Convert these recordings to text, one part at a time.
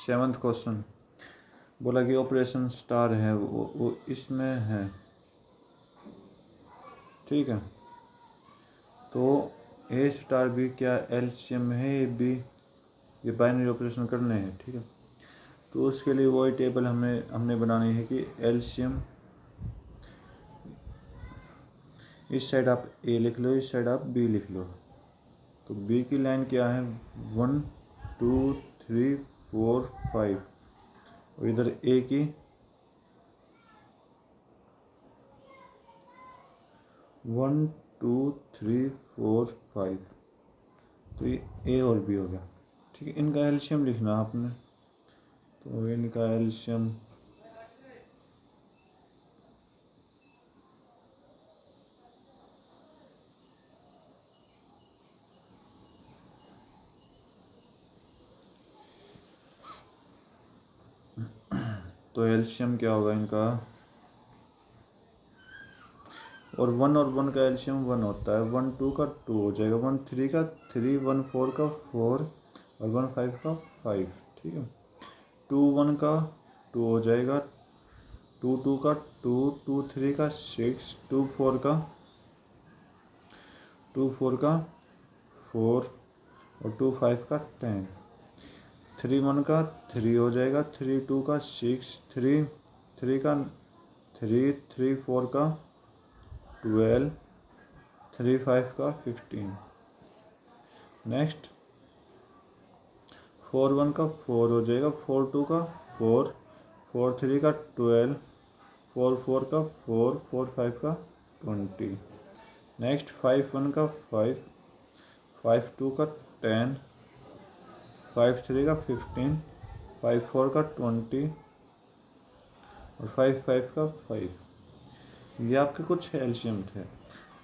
7th question बोला कि operation star है वो इसमें है, ठीक है। तो ए स्टार बी क्या एलसीएम है, ये बी, ये बाइनरी ऑपरेशन करने हैं, ठीक है। तो उसके लिए वही टेबल हमने बनानी है कि एलसीएम, इस साइड आप ए लिख लो, इस साइड आप बी लिख लो। तो बी की लाइन क्या है 1 2 3 4 5, और इधर ए की 1 2 3 4 5, तो ये ए और बी हो गया, ठीक है। इनका एलसीएम लिखना आपने, तो इनका एलसीएम तो एलसीएम क्या होगा इनका, और 1 का एलसीएम 1 होता है, 1 2 का 2 हो जाएगा, 1 3 का 3, 1 4 का 4 और 1 5 का 5, ठीक है। 2 1 का 2 हो जाएगा, 2 2 का 2, 2 3 का 6, 2 4 का 4 और 2 5 का 10, 3 1 का 3 हो जाएगा, 3 2 का 6, 3 3 का 3, 3 4 का 12, 3 5 का 15। नेक्स्ट 4 1 का 4 हो जाएगा, 4 2 का 4, 4 3 का 12, 4 4 का 4, 4 5 का 20। नेक्स्ट 5 1 का 5, 5 2 का 10, 5 3 का 15, 5 4 का 20 और 5 5 का 5। ये आपके कुछ एलसीएम थे।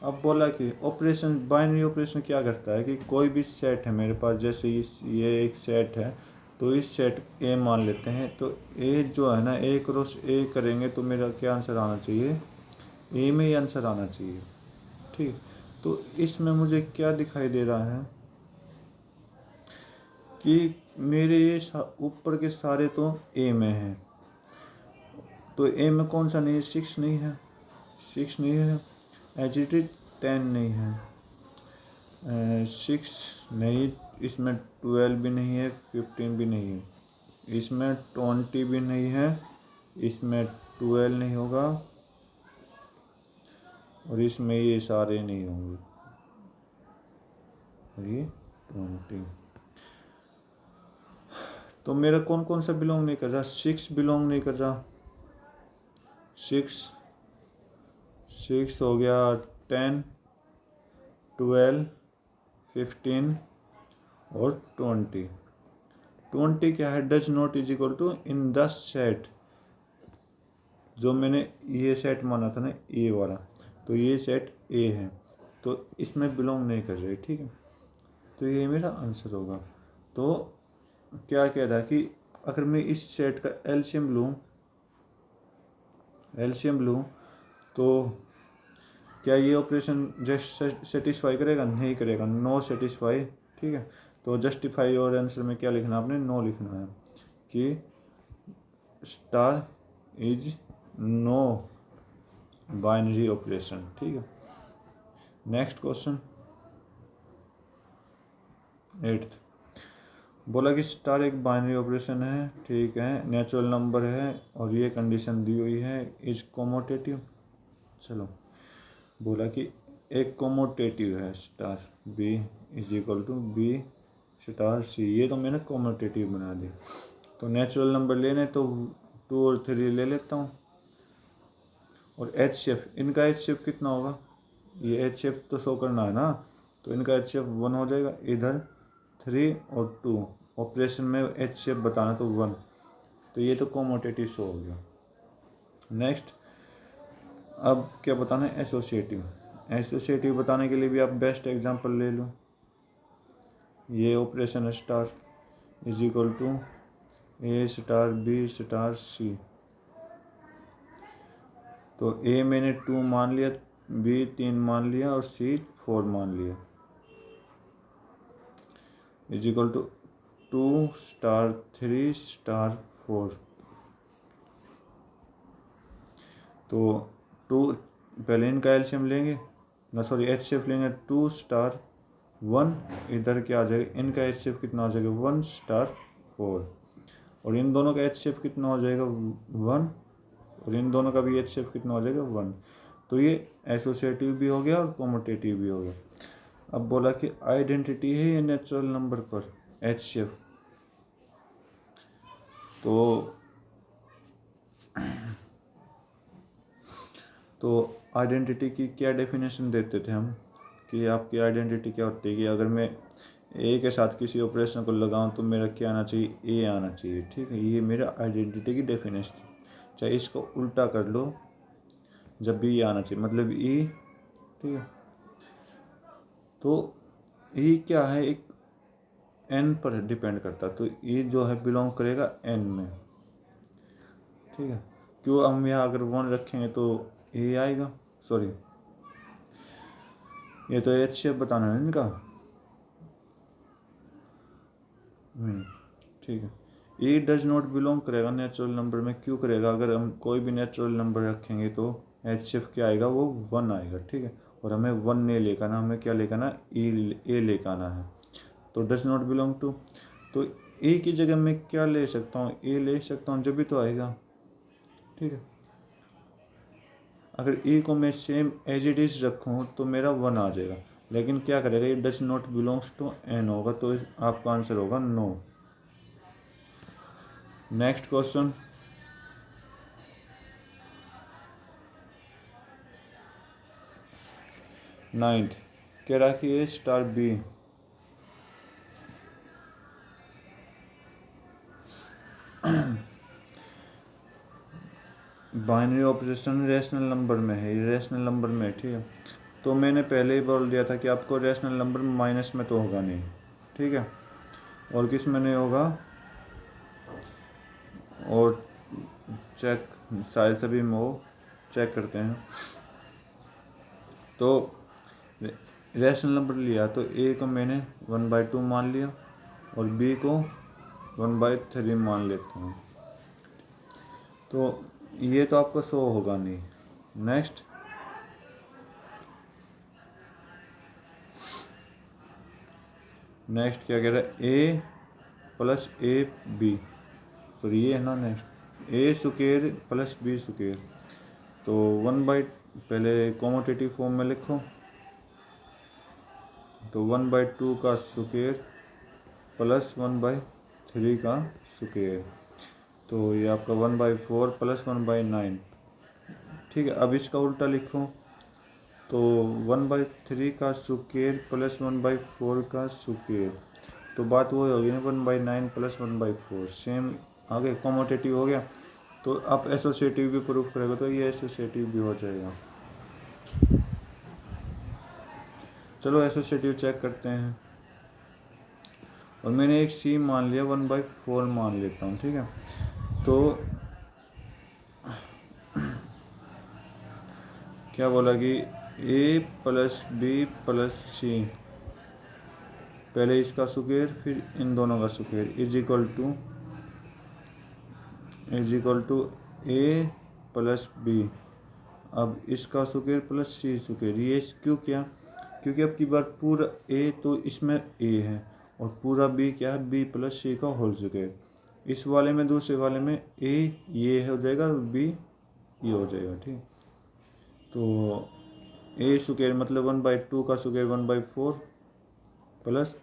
अब बोला कि ऑपरेशन, बाइनरी ऑपरेशन क्या करता है कि कोई भी सेट है मेरे पास, जैसे ये एक सेट है, तो इस सेट ए मान लेते हैं, तो ए जो है ना, ए क्रॉस ए करेंगे तो मेरा क्या आंसर आना चाहिए, ए में ही आंसर आना चाहिए, ठीक। तो इसमें मुझे क्या दिखाई दे रहा है कि मेरे ये ऊपर के सारे तो ए में हैं, तो ए में कौन सा नहीं है, 6 नहीं है, 6 नहीं है, एच 10 नहीं है, 6 नहीं, इसमें 12 भी नहीं है, 15 भी नहीं है, इसमें 20 भी नहीं है, इसमें 12 नहीं होगा, और इसमें ये सारे नहीं होंगे, और ये 20। तो मेरा कौन कौन सा बिलोंग नहीं कर रहा, 6 बिलोंग नहीं कर रहा, 6 हो गया, 10 12 15 और 20 क्या है, does not is equal to in the set, जो मैंने ये सेट माना था ना ए वाला, तो ये सेट ए है, तो इसमें बिलोंग नहीं कर रहे, ठीक है। तो ये मेरा आंसर होगा। तो क्या कह रहा है कि अगर मैं इस सेट का एलसीएम लूँ तो क्या ये ऑपरेशन जस्ट सेटिस्फाई करेगा, नहीं करेगा, नो सेटिस्फाई, ठीक है। तो जस्टिफाई और आंसर में क्या लिखना, आपने नो लिखना है कि star is no binary operation, ठीक है। नेक्स्ट क्वेश्चन 8th बोला कि स्टार एक बाइनरी ऑपरेशन है, ठीक है, नेचुरल नंबर है और ये कंडीशन दी हुई है, इज कोमोटेटिव। चलो बोला कि एक कोमोटेटिव है, star B is equal to B star C, ये तो मैंने कोमोटेटिव बना दी। तो नेचुरल नंबर लेने तो 2 और 3 ले लेता हूँ, और एच शेफ, इनका एच शेफ कितना होगा, ये एच शेफ तो शो करना है ना, तो इनका एच शेफ 1 हो जाएगा, इधर 3 और 2, ऑपरेशन में एच शेफ बताना तो 1, तो ये तो कोमोटेटिव शो हो गया। नेक्स्ट अब क्या बताना है, एसोसिएटिव बताने के लिए भी आप बेस्ट एग्जांपल ले लो, ये operation star is equal to A star B star C, तो ए मैंने 2 मान लिया, बी 3 मान लिया और सी 4 मान लिया, is equal to 2 star 3 star 4। तो 2 पहले इनका एलसीएम लेंगे ना, सॉरी एचसीएफ लेंगे 2 स्टार 1, इधर क्या आ जाएगा, इनका एचसीएफ कितना हो जाएगा 1 स्टार 4, और इन दोनों का एचसीएफ कितना हो जाएगा 1, और इन दोनों का भी एचसीएफ कितना हो जाएगा 1। तो ये एसोसिएटिव भी हो गया और कॉम्यूटेटिव भी हो गया। अब बोला कि आइडेंटिटी है ये नेचुरल नंबर पर एचसीएफ, तो आइडेंटिटी की क्या डेफिनेशन देते थे हम कि आपकी आइडेंटिटी क्या होती है कि अगर मैं ए के साथ किसी ऑपरेशन को लगाऊं तो मेरा क्या आना चाहिए, ए आना चाहिए। ठीक है, ये मेरा आइडेंटिटी की डेफिनेशन थी। चाहे इसको उल्टा कर लो, जब भी ये आना चाहिए, मतलब ई। ठीक है, तो ई क्या है, एक एन पर डिपेंड करता है, तो ई जो है बिलोंग करेगा एन में। ठीक है, क्यों हम यहाँ अगर 1 रखेंगे तो ए आएगा, सॉरी ये तो एच शेप बताना है इनका। ठीक है, ए डज नॉट बिलोंग करेगा नेचुरल नंबर में, क्यों करेगा, अगर हम कोई भी नेचुरल नंबर रखेंगे तो एच शेप क्या आएगा, वो 1 आएगा। ठीक है, और हमें 1 नहीं लेकर आना, हमें क्या लेकर आना, ए लेकर आना है। तो डज नॉट बिलोंग टू, तो ए की जगह मैं क्या ले सकता हूँ, ए ले सकता हूँ, जब भी तो आएगा। ठीक है, अगर ए को मैं सेम एज इट इज रखूँ तो मेरा 1 आ जाएगा, लेकिन क्या करेगा, ये does not belongs to N होगा, तो आपका आंसर होगा नो। नेक्स्ट क्वेश्चन, नाइन्थ, कह रहा कि A star B binary operation rational number में है, रेशनल नंबर में। ठीक है, तो मैंने पहले ही बोल दिया था कि आपको रेशनल नंबर माइनस में तो होगा नहीं। ठीक है, और किस में नहीं होगा, और चेक शायद सभी में हो, चेक करते हैं। तो रेशनल नंबर लिया तो ए को मैंने 1/2 मान लिया और बी को 1/3 मान लेता हूँ, तो ये तो आपको 100 होगा नहीं। नेक्स्ट, क्या कह रहा है, ए प्लस ए बी, सॉरी ये है ना, नेक्स्ट ए स्क्वायर प्लस बी स्क्वायर, तो पहले कॉमोटेटिव फॉर्म में लिखो, तो 1/2 का स्क्वायर प्लस 1/3 का स्क्वायर, तो ये आपका 1/4 प्लस 1/9। ठीक है, अब इसका उल्टा लिखो, तो 1/3 का स्क्वायर प्लस 1/4 का स्क्वायर, तो बात वो होगी ना 1/9 प्लस 1/4, सेम आगे कॉमोटेटिव हो गया। तो आप एसोसिएटिव भी प्रूफ करेगा तो ये एसोसिएटिव भी हो जाएगा। चलो एसोसिएटिव चेक करते हैं, और मैंने एक सी मान लिया, 1/4 मान लेता हूँ। ठीक है, तो क्या बोला कि a plus B plus c, पहले इसका स्क्वायर फिर इन दोनों का square is equal to A plus b, अब इसका स्क्वायर प्लस सी स्क्वायर, ये क्यों किया, क्योंकि अब की बार पूरा ए तो इसमें ए है और पूरा बी क्या है, बी प्लस सी का होल स्क्वायर, इस वाले में दूसरे वाले में ए ये हो जाएगा और बी ये हो जाएगा। ठीक, तो ए स्क्वायर मतलब 1/2 का स्क्वायर 1/4 प्लस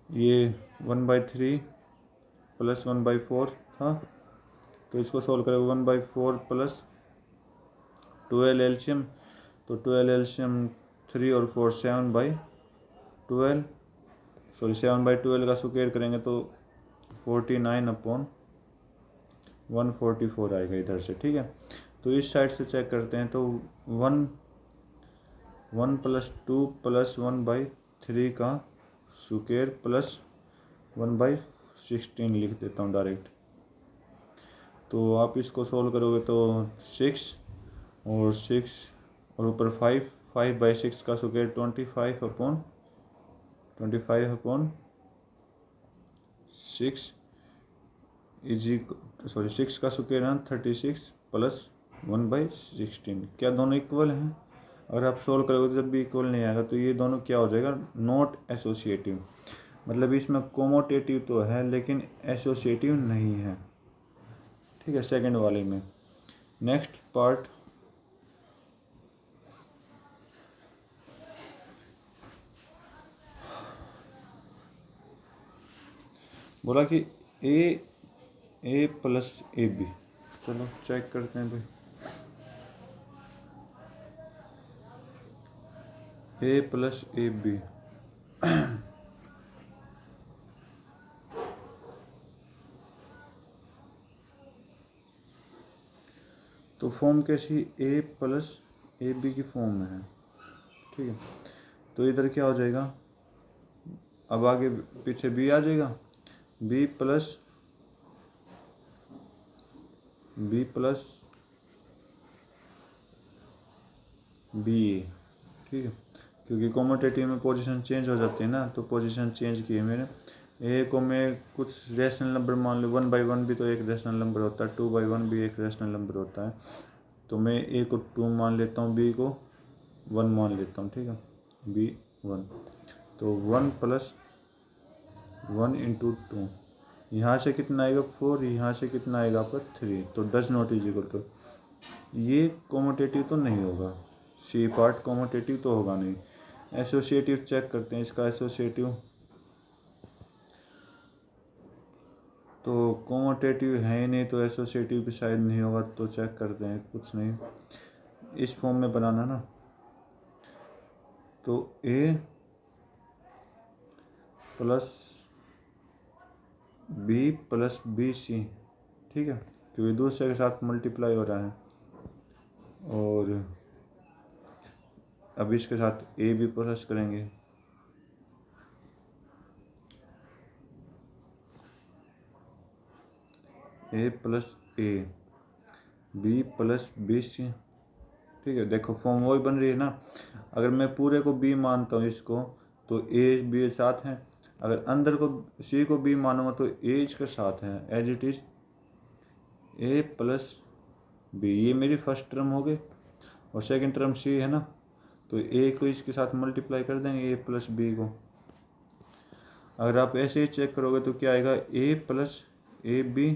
ये 1/3 प्लस 1/4 था, तो इसको सॉल्व करेगा 1/4 प्लस 12 एलसीएम, तो 12 एलसीएम 3 और 4 7/12, सॉरी 7/12 का स्क्वायर करेंगे तो 49/144 आएगा इधर से। ठीक है, तो इस साइड से चेक करते हैं, तो 1 + 2 + 1/3 का स्क्वायर प्लस 1/16 लिख देता हूँ डायरेक्ट, तो आप इसको सोल्व करोगे तो 6 और 6 और ऊपर 5/6 का स्क्वायर 25/25 6 6 का स्क्वायर है 36 प्लस 1/16। क्या दोनों इक्वल हैं? अगर आप सोल्व करोगे तो जब भी इक्वल नहीं आएगा तो ये दोनों क्या हो जाएगा, नॉट एसोसिएटिव। मतलब इसमें कोमोटेटिव तो है लेकिन एसोसिएटिव नहीं है। ठीक है, सेकंड वाले में। नेक्स्ट पार्ट, बोला कि ए प्लस ए बी। चलो चेक करते हैं भाई। ए प्लस ए बी तो फॉर्म कैसी, ए प्लस ए बी की फॉर्म में है। ठीक है, तो इधर क्या हो जाएगा, अब आगे पीछे बी आ जाएगा, बी प्लस बी ठीक है, क्योंकि कॉम्यूटेटिव में पोजीशन चेंज हो जाती है ना, तो पोजीशन चेंज की है मैंने। ए को मैं कुछ रेशनल नंबर मान लूँ, 1/1 भी तो एक रेशनल नंबर होता है, 2/1 भी एक रेशनल नंबर होता है। तो मैं ए को 2 मान लेता हूँ, बी को 1 मान लेता हूँ। ठीक है, बी 1, तो 1 + 1 × 2, यहाँ से कितना आएगा 4, यहाँ से कितना आएगा आपका 3, तो does not is equal to, ये कॉम्यूटेटिव तो नहीं होगा, सी पार्ट कॉम्यूटेटिव तो होगा नहीं। एसोसिएटिव चेक करते हैं, इसका एसोसिएटिव तो कॉम्यूटेटिव है ही नहीं, तो एसोसिएटिव भी शायद नहीं होगा, तो चेक करते हैं। कुछ नहीं, इस फॉर्म में बनाना ना, तो A plus B plus B C, ठीक है, क्योंकि दूसरे के साथ मल्टीप्लाई हो रहा है, और अब इसके साथ ए भी प्लस करेंगे, ए plus A, B plus B C. ठीक है, देखो फॉर्म वही बन रही है ना। अगर मैं पूरे को बी मानता हूँ इसको, तो ए बी साथ हैं। अगर अंदर को सी को बी मानूंगा तो ए इसके साथ है, as it is a plus b. ये मेरी फर्स्ट टर्म हो गई, और सेकंड टर्म सी है ना, तो ए को इसके साथ मल्टीप्लाई कर देंगे, ए प्लस बी को। अगर आप ऐसे ही चेक करोगे तो क्या आएगा, A plus A B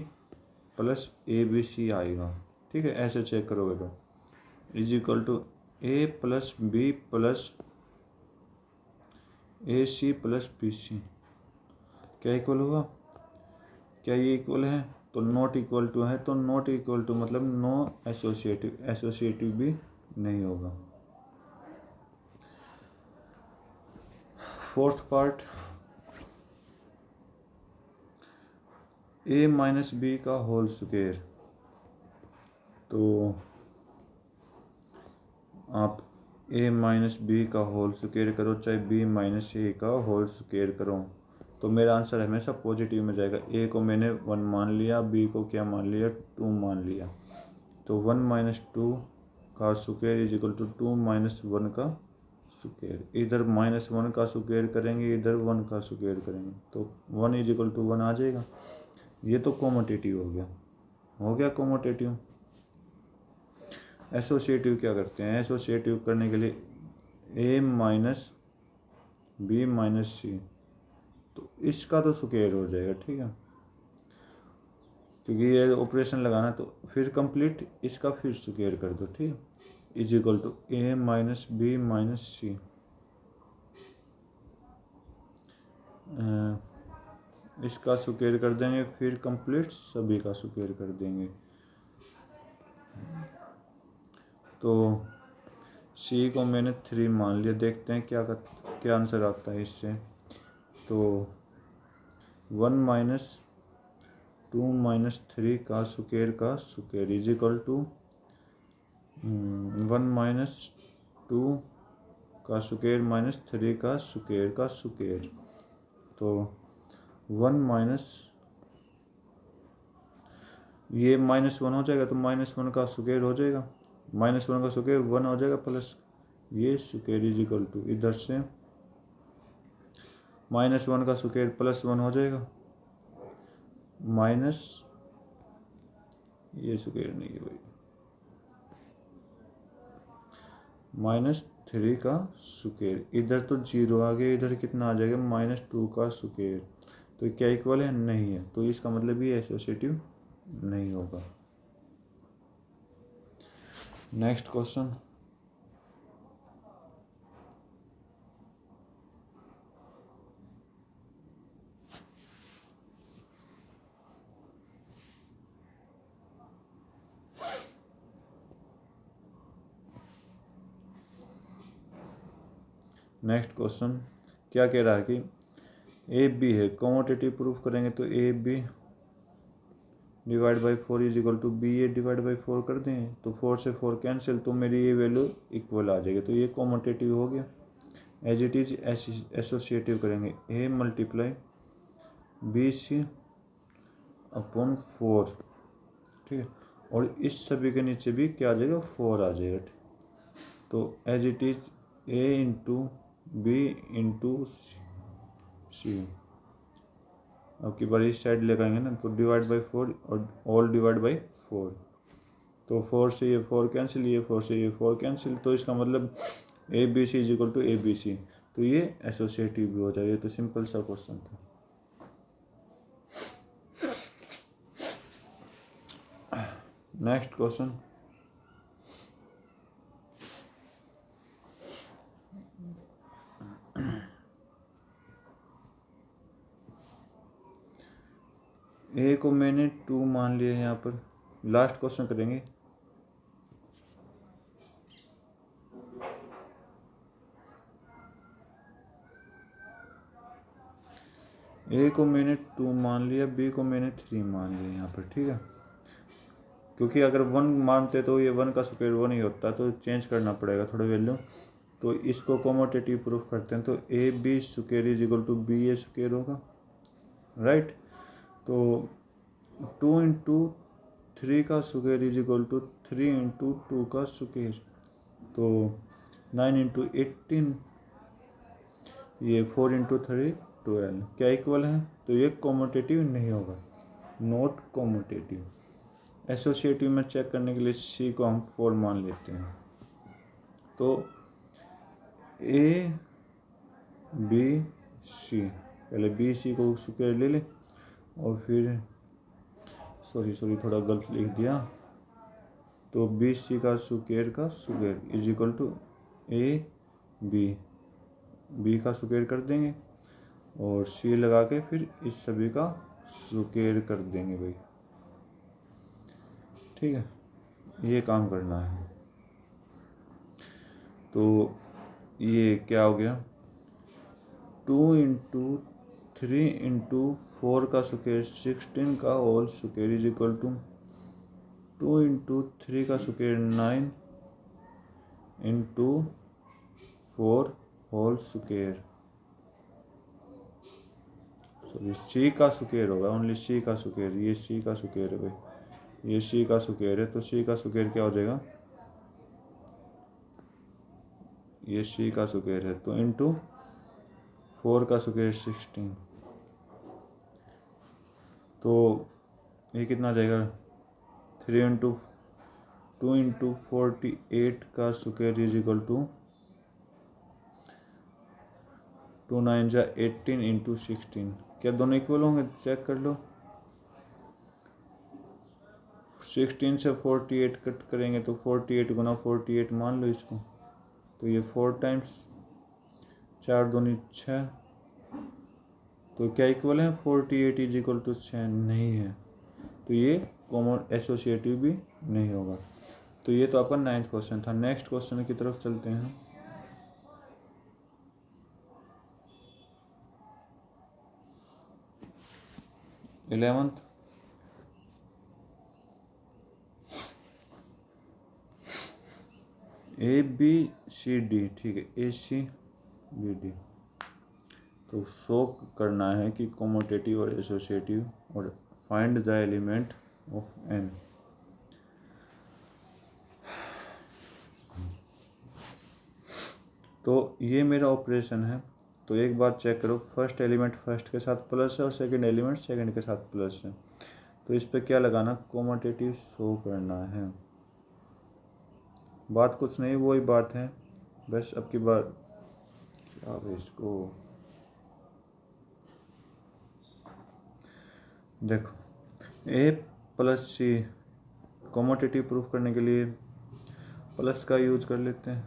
plus A B C आएगा। ठीक है, ऐसे चेक करोगे तो is equal to A plus B plus A C plus B C. क्या इक्वल हुआ, क्या ये इक्वल है? तो नॉट इक्वल टू है, तो नॉट इक्वल टू मतलब नो एसोसिएटिव, एसोसिएटिव भी नहीं होगा। फोर्थ पार्ट, ए माइनस बी का होल स्क्वायर। तो आप ए माइनस बी का होल स्क्वायर करो, चाहे बी माइनस ए का होल स्क्वायर करो, तो मेरा आंसर हमेशा पॉजिटिव में जाएगा। ए को मैंने 1 मान लिया, बी को क्या मान लिया, 2 मान लिया, तो 1 - 2 का स्क्वायर इज इक्वल टू 2 - 1 का स्क्वायर। इधर -1 का स्क्वायर करेंगे, इधर 1 का स्क्वायर करेंगे, तो 1 इज इक्वल टू 1 आ जाएगा। ये तो कॉम्यूटेटिव हो गया कॉम्यूटेटिव। एसोसिएटिव क्या करते हैं, एसोसिएटिव करने के लिए ए माइनस बी माइनस सी, तो इसका तो स्क्वायर हो जाएगा। ठीक है, क्योंकि ये ऑपरेशन लगाना, तो फिर कंप्लीट इसका फिर स्क्वायर कर दो। ठीक है, is equal to A minus B minus C, इसका स्क्वायर कर देंगे, फिर कंप्लीट सभी का स्क्वायर कर देंगे, तो सी को मैंने 3 मान लिया। देखते हैं क्या आंसर आता है इससे। तो 1 - 2 - 3 का स्क्वायर इज इक्वल टू 1 - 2 का स्क्वायर माइनस 3 का स्क्वायर, तो 1 ये -1 हो जाएगा, तो -1 का स्क्वायर हो जाएगा, -1 का स्क्वायर 1 हो जाएगा, प्लस ये स्क्वायर इज इक्वल टू इधर से -1 का स्क्वायर +1 हो जाएगा, माइनस ये स्क्वायर नहीं है भाई, -3 का स्क्वायर, इधर तो 0 आ गया, इधर कितना आ जाएगा -2 का स्क्वायर, तो क्या इक्वल है, नहीं है, तो इसका मतलब ये एसोसिएटिव नहीं होगा। नेक्स्ट क्वेश्चन, क्या कह रहा है कि ए बी है, कॉमोटेटिव प्रूफ करेंगे तो a b divide by 4 is equal to b a divide by 4 कर दें, तो 4 से 4 कैंसिल, तो मेरी ये वैल्यू इक्वल आ जाएगी, तो ये कॉमोटेटिव हो गया। एज इट इज एसोसिएटिव करेंगे, A multiply B C upon 4, ठीक है, और इस सभी के नीचे भी क्या आ जाएगा, 4 आ जाएगा, तो as it is A into B into C, अब की बार इस साइड लेकर आएंगे ना, तो डिवाइड बाई 4 और ऑल डिवाइड बाई 4, तो 4 से ये 4 कैंसिल, ये 4 से ये 4 कैंसिल, तो इसका मतलब a B c is equal to a B c, तो ये एसोसिएटिव भी हो जाएगा। तो सिंपल सा क्वेश्चन था। नेक्स्ट क्वेश्चन, ए को मैंने 2 मान लिया है, यहाँ पर लास्ट क्वेश्चन करेंगे। ए को मैंने 2 मान लिया, बी को मैंने 3 मान लिया यहाँ पर, ठीक है, क्योंकि अगर 1 मानते तो ये 1 का स्क्वायर 1 ही होता, तो चेंज करना पड़ेगा थोड़ा वैल्यू, तो इसको कॉमोटेटिव प्रूफ करते हैं, तो a b square is equal to b a square होगा, राइट, तो 2 इंटू 3 का square is equal to 3 into 2 का स्क्वायर, तो 9 इंटू 18, ये 4 इंटू 3 12, क्या इक्वल है, तो ये कॉमोटेटिव नहीं होगा, नॉट कॉमोटेटिव। एसोसिएटिव में चेक करने के लिए सी को हम 4 मान लेते हैं, तो ए बी सी, पहले बी सी को स्क्वायर ले लें, और फिर सॉरी थोड़ा गलत लिख दिया, तो बी सी का square is equal to a b का स्क्वायर कर देंगे, और सी लगा के फिर इस सभी का स्क्वायर कर देंगे भाई, ठीक है, ये काम करना है। तो ये क्या हो गया, 2 इंटू 3 इंटू 4 का स्क्वायर 16 का whole square is equal to 2 into 3 का square 9 into 4 whole square, sorry c का स्क्वायर होगा, ओनली सी का स्क्वायर, ये सी का स्क्वायर है भाई, ये सी का स्क्वायर है, तो सी का स्क्वायर क्या हो जाएगा, ये सी का स्क्वायर है, तो इंटू 4 का स्क्वायर 16, तो ये कितना आ जाएगा, 3 इंटू 2 इंटू 48 का स्क्वायर इज इक्वल टू 2 9 जा 18 इंटू 16, क्या दोनों इक्वल होंगे, चेक कर लो, 16 से 48 कट करेंगे तो 48 गुना 48 मान लो इसको, तो ये 4 टाइम्स 4 दूनी 6, तो क्या इक्वल है, 48 इज इक्वल टू 6 नहीं है, तो ये कॉमन एसोसिएटिव भी नहीं होगा। तो ये तो आपका 9th क्वेश्चन था। नेक्स्ट क्वेश्चन की तरफ चलते हैं। Eleventh, a B c d, ठीक है, ए सी बी डी, तो शो करना है कि कॉमोटेटिव और एसोसिएटिव, और find the element of N. तो ये मेरा ऑपरेशन है, तो एक बार चेक करो, फर्स्ट एलिमेंट फर्स्ट के साथ प्लस है और सेकंड एलिमेंट सेकंड के साथ प्लस है, तो इस पे क्या लगाना, कोमोटेटिव शो करना है। बात कुछ नहीं, वही बात है, बस अब की बार क्या है इसको, देखो ए प्लस सी कोमोटेटिव प्रूफ करने के लिए प्लस का यूज कर लेते हैं।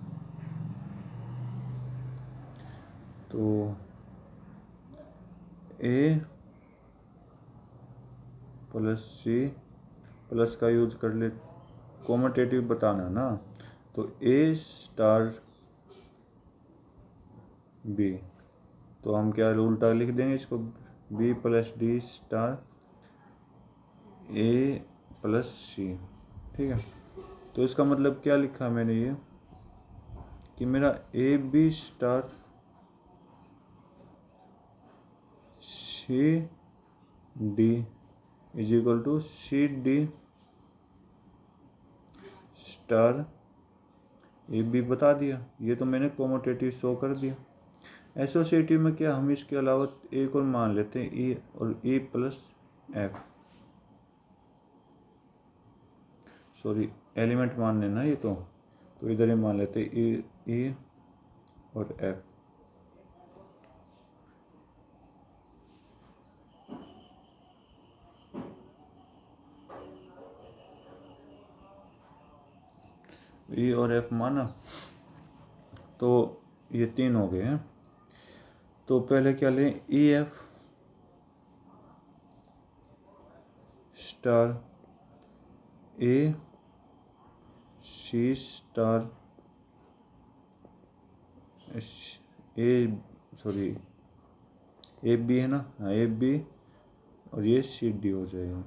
तो ए प्लस सी प्लस का यूज कर ले, कोमोटेटिव बताना ना, तो ए स्टार बी, तो हम क्या उल्टा लिख देंगे इसको, बी प्लस डी स्टार ए प्लस सी। ठीक है, तो इसका मतलब क्या लिखा मैंने ये कि मेरा a b star c d is equal to c d star a b बता दिया, ये तो मैंने कोमोटेटिव शो कर दिया। एसोसिएटिव में क्या, हम इसके अलावा एक और मान लेते हैं ई, और E plus F, sorry element मान लेना ये तो इधर ही मान लेते ई और एफ। ई और एफ माना, तो ये तीन हो गए हैं। तो पहले क्या लें, e f star a c star a, sorry a b है ना, हाँ ए बी, और ये सी डी हो जाएगा,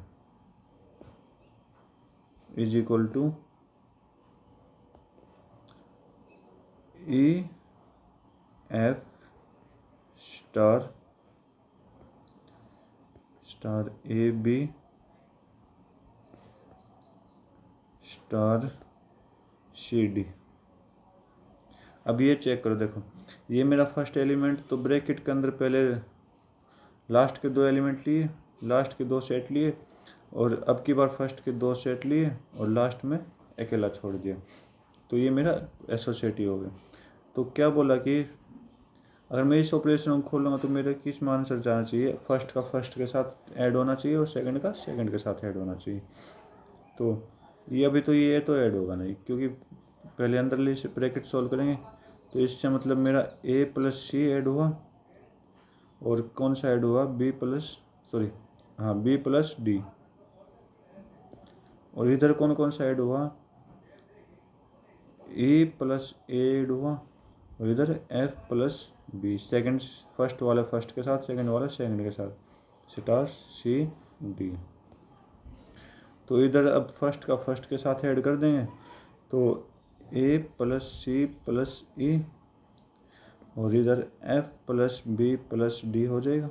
is equal to e f star star a b star c d. अब ये चेक करो, देखो ये मेरा फर्स्ट एलिमेंट, तो ब्रैकेट के अंदर पहले लास्ट के दो एलिमेंट लिए, लास्ट के दो सेट लिए, और अब की बार फर्स्ट के दो सेट लिए और लास्ट में अकेला छोड़ दिया, तो ये मेरा एसोसिएटिव हो गया। तो क्या बोला कि अगर मैं इस ऑपरेशन को खोलूँगा तो मेरे किस मान से जाना चाहिए, फर्स्ट का फर्स्ट के साथ ऐड होना चाहिए और सेकंड का सेकंड के साथ ऐड होना चाहिए। तो ये अभी तो ये तो ऐड होगा नहीं, क्योंकि पहले अंदर से ब्रैकेट सॉल्व करेंगे, तो इससे मतलब मेरा ए प्लस सी ऐड हुआ, और कौन सा ऐड हुआ, बी प्लस, सॉरी हाँ बी प्लस डी, और इधर कौन कौन सा ऐड हुआ, ए प्लस ए ऐड हुआ, और इधर f plus b, second first वाला फर्स्ट के साथ, सेकंड वाला सेकंड के साथ, स्टार सी डी। तो इधर अब फर्स्ट का फर्स्ट के साथ ऐड कर देंगे, तो A plus C plus e, और इधर f plus B plus d हो जाएगा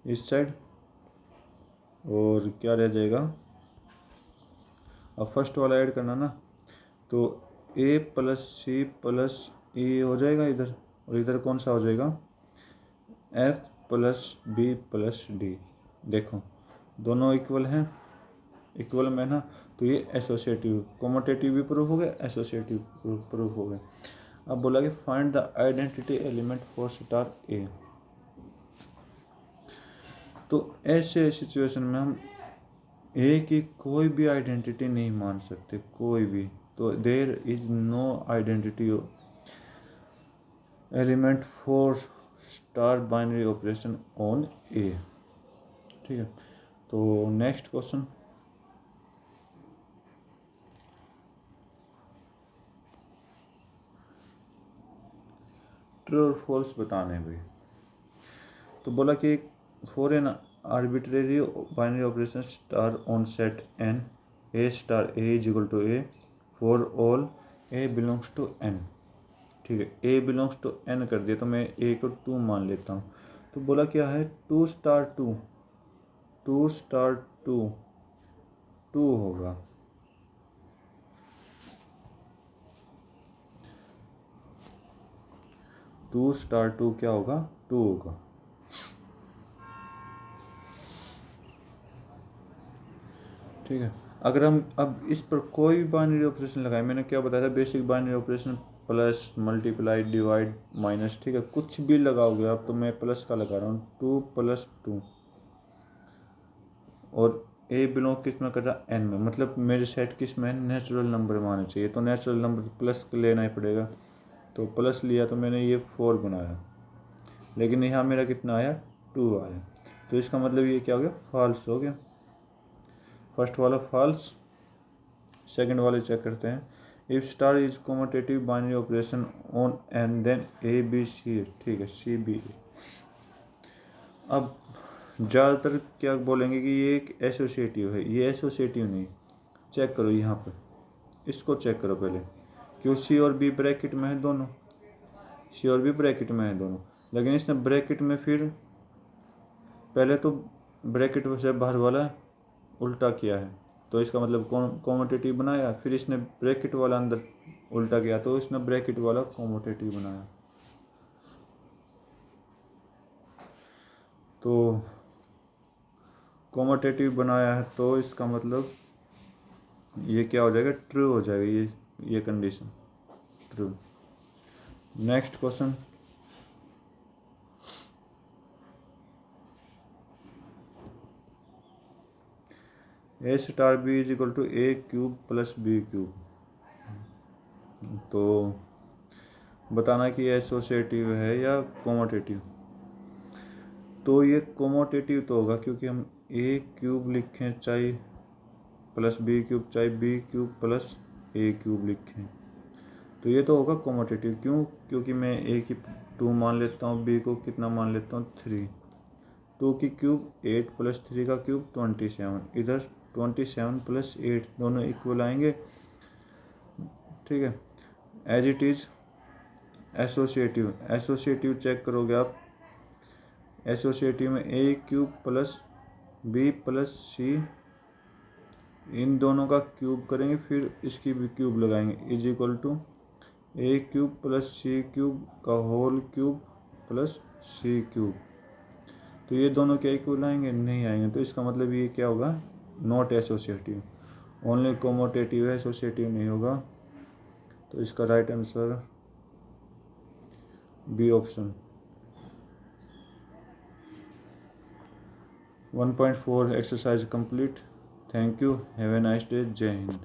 इस साइड, और क्या रह जाएगा, अब फर्स्ट वाला ऐड करना ना, तो ए प्लस सी प्लस ई हो जाएगा इधर, और इधर कौन सा हो जाएगा, f plus B plus d. देखो दोनों इक्वल हैं, इक्वल में ना, तो ये एसोसिएटिव, कोमोटेटिव भी प्रूफ हो गया, एसोसिएटिव प्रूफ हो गया। अब बोला कि find the identity element for star A. तो ऐसे सिचुएशन में हम ए की कोई भी आइडेंटिटी नहीं मान सकते, कोई भी, तो there is no identity element for star binary operation on A. ठीक है, तो नेक्स्ट क्वेश्चन, ट्रू और फॉल्स बताने भी। तो बोला कि for an arbitrary binary operation star on set N, A star A is equal to A for all A belongs to N. ठीक है, ए बिलोंग्स टू एन कर दिया, तो मैं ए को 2 मान लेता हूँ। तो बोला क्या है, 2 स्टार 2, 2 स्टार 2 2 होगा, टू स्टार 2 क्या होगा, 2 होगा। ठीक है। अगर हम अब इस पर कोई भी बाइनरी ऑपरेशन लगाए, मैंने क्या बताया था, basic binary operation plus, multiply, divide, minus, ठीक है, कुछ भी लगाओगे आप, तो मैं प्लस का लगा रहा हूँ, 2+2, और ए बिलोंग किस में कर रहा, एन में, मतलब मेरे सेट किस में, नेचुरल नंबर में आना चाहिए, तो नेचुरल नंबर प्लस लेना ही पड़ेगा, तो प्लस लिया तो मैंने ये 4 बनाया, लेकिन यहाँ मेरा कितना आया, 2 आया, तो इसका मतलब ये क्या हो गया, फॉल्स हो गया। फर्स्ट वाला फॉल्स, सेकंड वाले चेक करते हैं। If star is commutative binary operation on N then A B C, ठीक है, सी बी ए। अब ज़्यादातर क्या बोलेंगे कि ये एक एसोसिएटिव है, ये एसोसिएटिव नहीं। चेक करो यहाँ पर, इसको चेक करो पहले, क्यों सी और बी ब्रैकेट में है दोनों, सी और बी ब्रैकेट में है दोनों, लेकिन इसने ब्रैकेट में फिर पहले तो ब्रैकेट से बाहर वाला उल्टा किया है, तो इसका मतलब कॉमोटेटिव बनाया, फिर इसने ब्रैकेट वाला अंदर उल्टा किया, तो इसने ब्रैकेट वाला कॉमोटेटिव बनाया। तो कॉमोटेटिव बनाया है, तो इसका मतलब ये क्या हो जाएगा, ट्रू हो जाएगा, ये condition true. Next question, a star B is equal to a cube plus b cube, तो बताना कि ये एसोसिएटिव है या कॉमोटेटिव। तो ये कॉमोटेटिव तो होगा, क्योंकि हम ए क्यूब लिखें चाहे प्लस बी क्यूब, चाहे बी क्यूब प्लस ए क्यूब लिखें, तो ये तो होगा कॉमोटेटिव। क्यों, क्योंकि मैं ए की 2 मान लेता हूँ, बी को कितना मान लेता हूँ, 3, 2 की क्यूब 8 प्लस 3 का क्यूब 27, इधर 27 प्लस 8 दोनों इक्वल आएंगे, ठीक है। As it is associative, associative check करोगे आप, एसोसिएटिव में a cube plus B plus c, इन दोनों का क्यूब करेंगे, फिर इसकी भी क्यूब लगाएंगे, is equal to a cube plus c cube का whole cube plus c cube, तो ये दोनों क्या इक्वल आएंगे, नहीं आएंगे, तो इसका मतलब ये क्या होगा, नॉट एसोसिएटिव, ओनली कॉमोटेटिव है, एसोसिएटिव नहीं होगा, तो इसका right answer b option. 1.4 exercise complete. Thank you, have a nice day, जय हिंद।